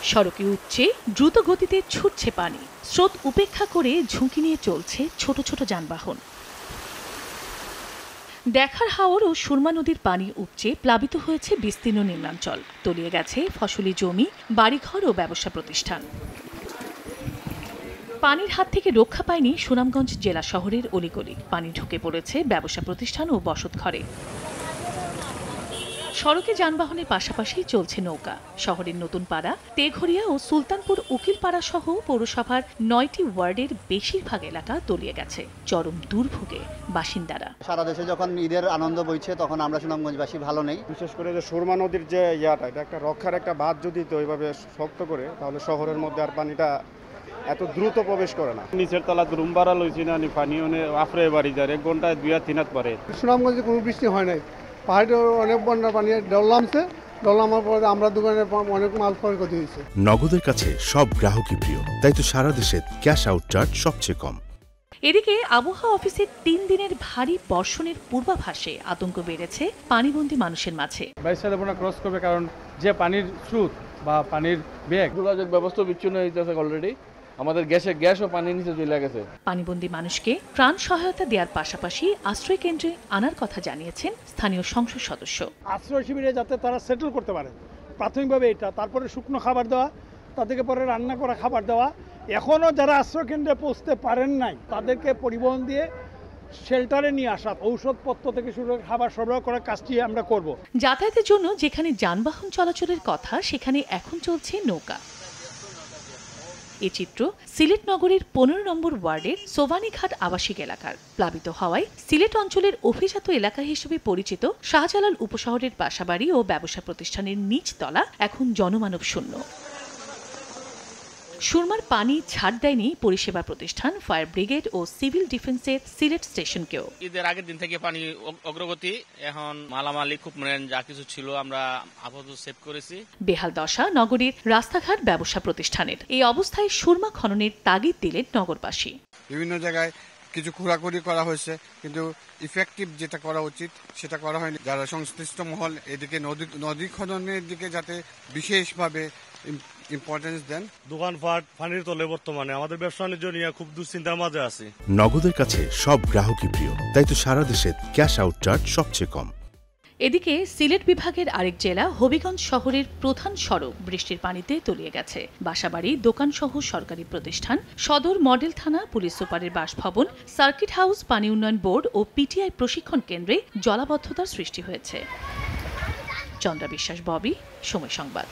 সড়কে উপচে দ্রুত গতিতে ছুটছে পানি, স্রোত উপেক্ষা করে ঝুঁকি নিয়ে চলছে ছোট ছোট যানবাহন। দেখার হাওর ও সুরমা নদীর পানি উপচে প্লাবিত হয়েছে বিস্তীর্ণ নিম্নাঞ্চল, তলিয়ে গেছে ফসলি জমি, বাড়িঘর ও ব্যবসা প্রতিষ্ঠান। পানির হাত থেকে রক্ষা পায়নি সুনামগঞ্জ জেলা শহরের অলিগলি, পানি ঢুকে পড়েছে ব্যবসা প্রতিষ্ঠান ও বসতঘরে। সড়কে যানবাহনের পাশাপাশি চলছে নৌকা। শহরের নতুন পাড়া, তেঘরিয়া ও সুলতানপুর উকিলপাড়া সহ পৌরসভার ৯টি ওয়ার্ডের বেশিরভাগ এলাকা তলিয়ে গেছে, চরম দুর্ভোগে বাসিন্দারা। সারা দেশে যখন ঈদের আনন্দ বইছে তখন আমরা সুনামগঞ্জবাসী ভালো নেই। বিশেষ করে যে সুরমা নদীর যে এটা একটা রক্ষার একটা বাঁধ যদি তো ওইভাবে শক্ত করে, তাহলে শহরের মধ্যে আর পানিটা এত দ্রুত প্রবেশ করে না। নিচের তলা রুম ভাড়া লইছি না, পানি আফরে বাড়ি যায় 1 ঘন্টায় 2 3 পরে। সুনামগঞ্জে কোনো বৃষ্টি হয় নাই, পাহাড়ে অনেক বন্যা পানি ডলামার পরে আমরা দোকানে অনেক মাল ক্ষয়ক্ষতি হয়েছে। নগদের কাছে সব গ্রাহকই প্রিয়, তাই তো সারা দেশে ক্যাশ আউট চার্জ সবচেয়ে কম। এদিকে আবহাওয়া অফিসের 3 দিনের ভারী বর্ষণের পূর্বাভাসে আতঙ্ক বেড়েছে পানিবন্দী মানুষের মাঝে। বাইসাইডে ক্রস করবে, কারণ যে পানির স্রোত বা পানির বেগ, যোগাযোগ ব্যবস্থা বিচ্ছিন্ন হয়ে যাচ্ছে অলরেডি। আমাদের গ্যাস ও পানির নিচে চলে গেছে। পানিবন্দী মানুষকে ত্রাণ সহায়তা দেওয়ার পাশাপাশি আশ্রয় কেন্দ্রে আনার কথা জানিয়েছেন স্থানীয় সংসদ সদস্য। আশ্রয় শিবিরে যাতে তারা সেটেল করতে পারে, প্রাথমিকভাবে এটা, তারপরে শুকনো খাবার দেওয়া, তাদেরকে পরে রান্না করা খাবার দেওয়া। এখনও যারা আশ্রয় কেন্দ্রে পৌঁছতে পারেন নাই তাদেরকে পরিবহন দিয়ে শেল্টারে নিয়ে আসা, ঔষধপত্র থেকে শুরু করে খাবার সরবরাহ করার কাজটি আমরা করব। যাতায়াতের জন্য যেখানে যানবাহন চলাচলের কথা সেখানে এখন চলছে নৌকা। এ চিত্র সিলেট নগরীর 15 নম্বর ওয়ার্ডের সোভানীঘাট আবাসিক এলাকার। প্লাবিত হওয়ায় সিলেট অঞ্চলের অভিজাত এলাকা হিসেবে পরিচিত শাহজালাল উপশহরের বাসাবাড়ি ও ব্যবসা প্রতিষ্ঠানের নিচতলা এখন জনমানব শূন্য। সুরমার পানি ছাড় দেয়নি পরিষেবা প্রতিষ্ঠান, ফায়ার ব্রিগেড ও সিভিল ডিফেন্সের সিলেট স্টেশনকেও। ঈদের আগের দিন থেকে পানি অগ্রগতি, এখন মালামালি খুব যা কিছু ছিল আমরা আপাতত সেভ করেছি। বেহাল দশা নগরীর রাস্তাঘাট ব্যবসা প্রতিষ্ঠানের। এই অবস্থায় সুরমা খননের তাগিদ দিলেন নগরবাসী। বিভিন্ন জায়গায় কিছু খোঁড়াখুড়ি করা হয়েছে, কিন্তু ইফেক্টিভ যেটা করা উচিত সেটা করা হয়নি। যারা সংশ্লিষ্ট মহল এদিকে নদী খননের দিকে যাতে বিশেষভাবে ইম্পর্টেন্স দেন। দোকানপাট পানির তলে বর্তমানে আমাদের ব্যবসা বাণিজ্য নিয়ে খুব দুশ্চিন্তার মাঝে আছি। নগদের কাছে সব গ্রাহকই প্রিয়, তাই তো সারা দেশে ক্যাশ আউট চার্জ সবচেয়ে কম। এদিকে সিলেট বিভাগের আরেক জেলা হবিগঞ্জ শহরের প্রধান সড়ক বৃষ্টির পানিতে তলিয়ে গেছে। বাসাবাড়ি, দোকানসহ সরকারি প্রতিষ্ঠান, সদর মডেল থানা, পুলিশ সুপারের বাসভবন, সার্কিট হাউস, পানি উন্নয়ন বোর্ড ও পিটিআই প্রশিক্ষণ কেন্দ্রে জলাবদ্ধতার সৃষ্টি হয়েছে। চন্দ্রা বিশ্বাস, ববি, সময় সংবাদ।